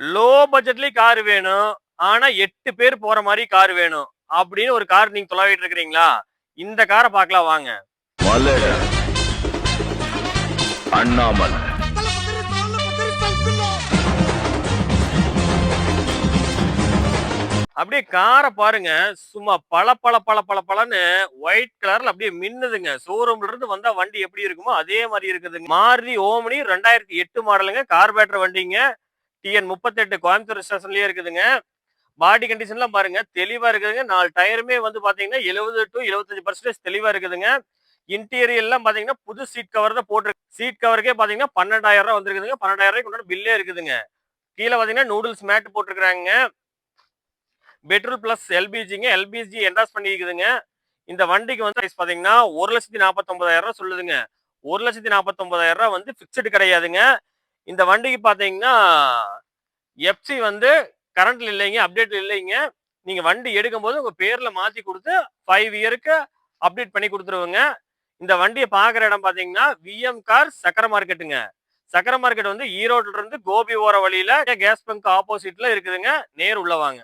Low பட்ஜெட்லயும் car வேணும். ஆனா 8 பேர் போற மாரி கார் வேணும். அப்படின்னு ஒரு கார் நீங்க தொலாவிட்டு இருக்கிறீங்களா? இந்த கார பார்க்கலாம் வாங்க. மலட அண்ணாமலை அப்படியே கார பாருங்க. சும்மா பளன்னு ஒயிட் கலர்ல அப்படியே மின்னுதுங்க. ஷோரூம்ல இருந்து வந்தா வண்டி எப்படி இருக்குமோ அதே மாரி இருக்குதுங்க. மாருதி ஓமினி 2008 மாடலுங்க. கார்பரேட்டர் வண்டிங்க. டிஎன் 38 கோயம்புத்தூர் ஸ்டேஷன்லயே இருக்குதுங்க. பாடி கண்டிஷன்லாம் பாருங்க தெளிவா இருக்குதுங்க. 4 டயருமே வந்து பாத்தீங்கன்னா 70 to 75% தெளிவா இருக்குதுங்க. இன்டீரியர் எல்லாம் பாத்தீங்கன்னா புது சீட் கவர் தான் போட்டிருக்கு. சீட் கவருக்கே பாத்தீங்கன்னா 12,000 ரூபாய் வந்திருக்குதுங்க. 12,000 ரூபாய்க்கு உண்டான பில்லே இருக்குதுங்க. கீழே பாத்தீங்கன்னா நூடுல்ஸ் மேட் போட்டிருக்காங்க. பெட்ரோல் பிளஸ் எல்பிஜிங்க. எல்பிஜி என்டாஸ் பண்ணிக்குதுங்க. இந்த வண்டிக்கு வந்து பிரைஸ் பாத்தீங்கன்னா 1,49,000 ரூபாய் சொல்லுதுங்க. 1,49,000 ரூபாய் வந்து பிக்சடு கிடையாதுங்க. இந்த வண்டிக்கு பாத்தீங்கன்னா எஃப்சி வந்து கரண்ட்ல இல்லைங்க, அப்டேட் இல்லைங்க. நீங்க வண்டி எடுக்கும்போது உங்க பேர்ல மாத்தி கொடுத்து 5 இயருக்கு அப்டேட் பண்ணி கொடுத்துருவோங்க. இந்த வண்டியை பாக்குற இடம் பாத்தீங்கன்னா விஎம் கார் சக்கர மார்க்கெட்டுங்க. சக்கர மார்க்கெட் வந்து ஈரோட்ல இருந்து கோபி ஓர வழியில கேஸ் பங்க் ஆப்போசிட்ல இருக்குதுங்க. நேர் உள்ள வாங்க.